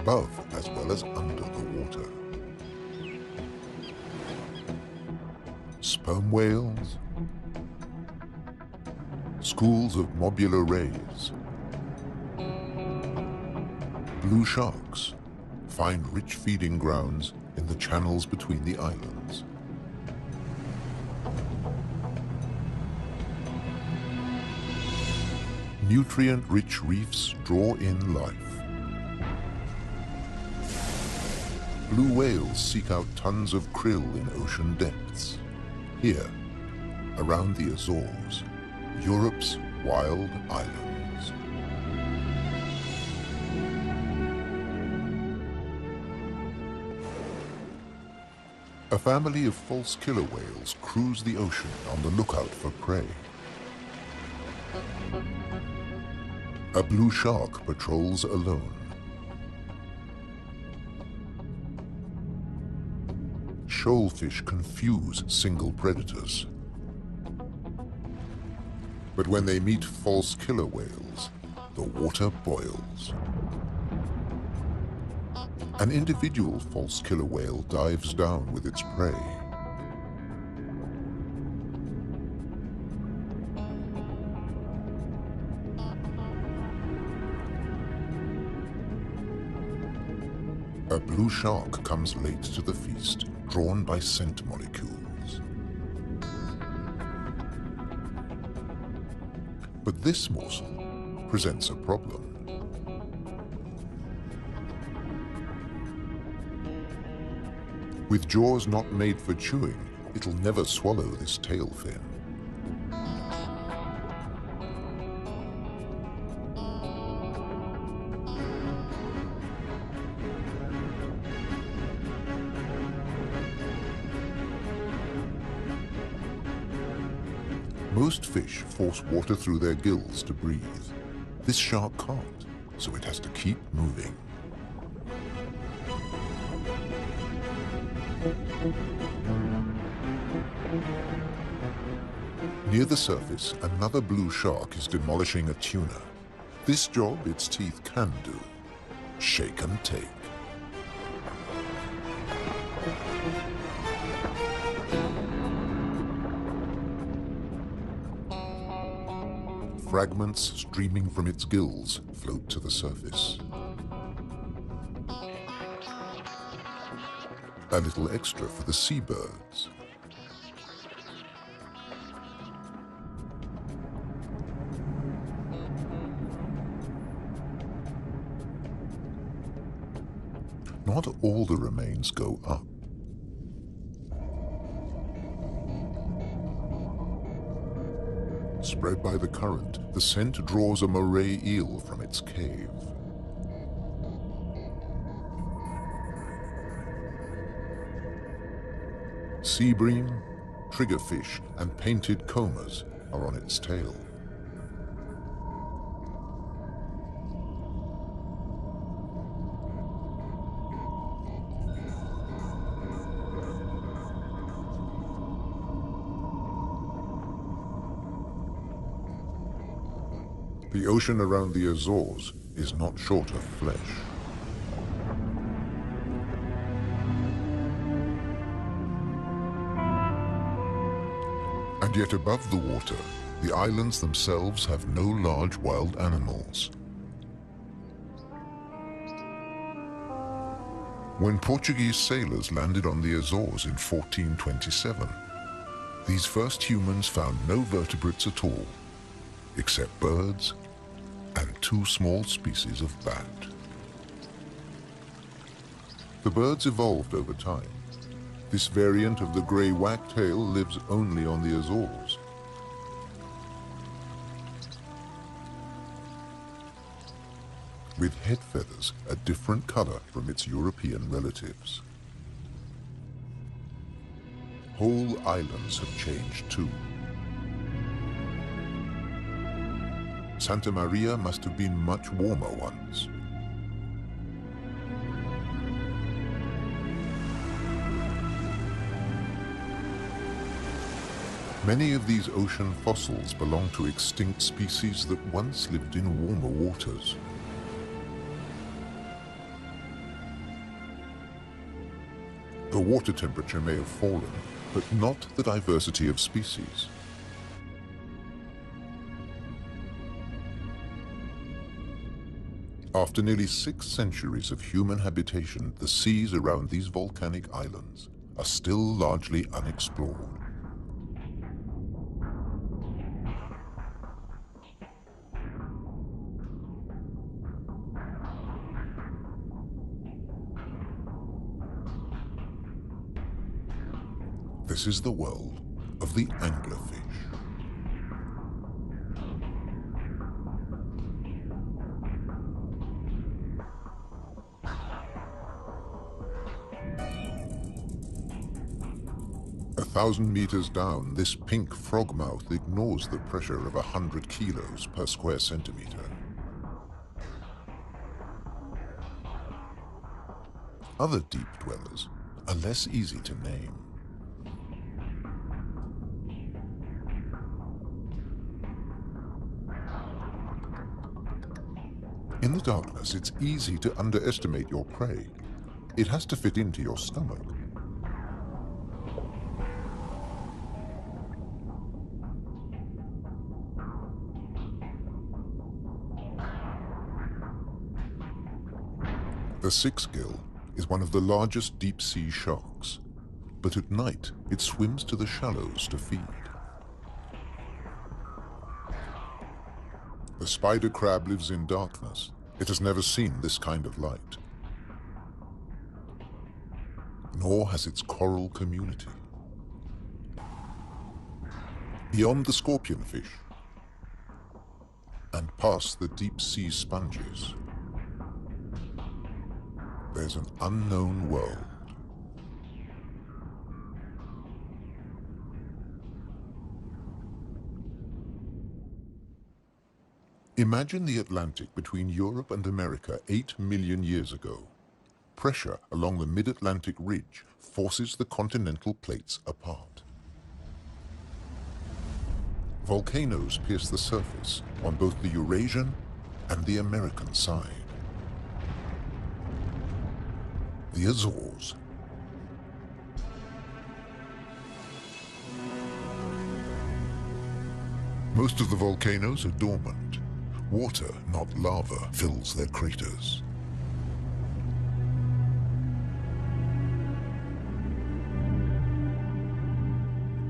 above as well as under the water. Sperm whales, schools of mobula rays, blue sharks find rich feeding grounds in the channels between the islands. Nutrient-rich reefs draw in life. Blue whales seek out tons of krill in ocean depths. Here, around the Azores, Europe's wild islands. A family of false killer whales cruise the ocean on the lookout for prey. A blue shark patrols alone. Shoalfish confuse single predators. But when they meet false killer whales, the water boils. An individual false killer whale dives down with its prey. A blue shark comes late to the feast, drawn by scent molecules. But this morsel presents a problem. With jaws not made for chewing, it'll never swallow this tail fin. Most fish force water through their gills to breathe. This shark can't, so it has to keep moving. Near the surface, another blue shark is demolishing a tuna. This job its teeth can do: shake and take. Fragments streaming from its gills float to the surface. A little extra for the seabirds. Not all the remains go up. Spread by the current, the scent draws a moray eel from its cave. Sea bream, triggerfish, and painted combers are on its tail. The ocean around the Azores is not short of flesh. And yet above the water, the islands themselves have no large wild animals. When Portuguese sailors landed on the Azores in 1427, these first humans found no vertebrates at all, except birds and two small species of bat. The birds evolved over time. This variant of the grey wagtail lives only on the Azores. With head feathers a different color from its European relatives. Whole islands have changed too. Santa Maria must have been much warmer once. Many of these ocean fossils belong to extinct species that once lived in warmer waters. The water temperature may have fallen, but not the diversity of species. After nearly 6 centuries of human habitation, the seas around these volcanic islands are still largely unexplored. This is the world of the anglerfish. A 1,000 meters down, this pink frogmouth ignores the pressure of 100 kilos per square centimeter. Other deep dwellers are less easy to name. In the darkness, it's easy to underestimate your prey. It has to fit into your stomach. The six-gill is one of the largest deep-sea sharks, but at night it swims to the shallows to feed. The spider crab lives in darkness. It has never seen this kind of light. Nor has its coral community. Beyond the scorpionfish and past the deep-sea sponges, there's an unknown world. Imagine the Atlantic between Europe and America 8 million years ago. Pressure along the mid-Atlantic ridge forces the continental plates apart. Volcanoes pierce the surface on both the Eurasian and the American side. The Azores. Most of the volcanoes are dormant. Water, not lava, fills their craters.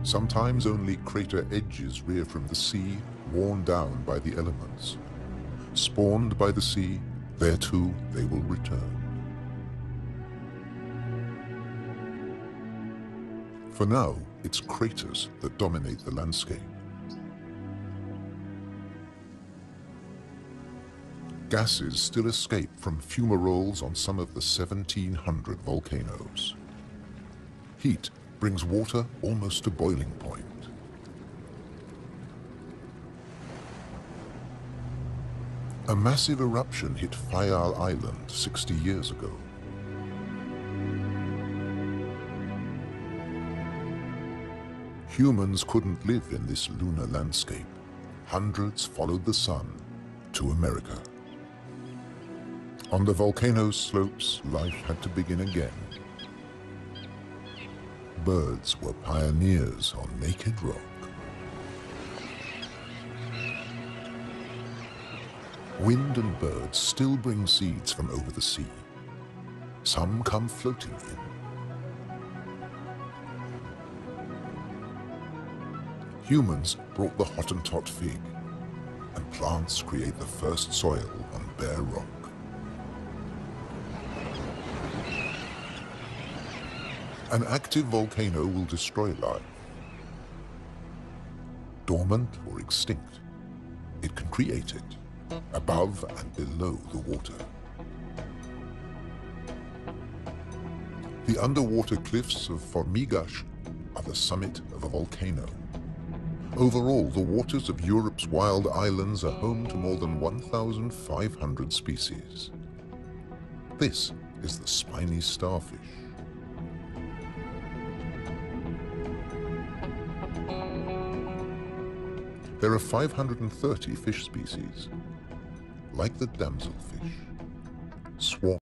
Sometimes only crater edges rear from the sea, worn down by the elements. Spawned by the sea, there too they will return. For now, it's craters that dominate the landscape. Gases still escape from fumaroles on some of the 1,700 volcanoes. Heat brings water almost to boiling point. A massive eruption hit Fayal Island 60 years ago. Humans couldn't live in this lunar landscape. Hundreds followed the sun to America. On the volcano's slopes, life had to begin again. Birds were pioneers on naked rock. Wind and birds still bring seeds from over the sea. Some come floating in. Humans brought the Hottentot fig, and plants create the first soil on bare rock. An active volcano will destroy life. Dormant or extinct, it can create it, above and below the water. The underwater cliffs of Formigas are the summit of a volcano. Overall, the waters of Europe's wild islands are home to more than 1,500 species. This is the spiny starfish. There are 530 fish species. Like the damselfish, swarming.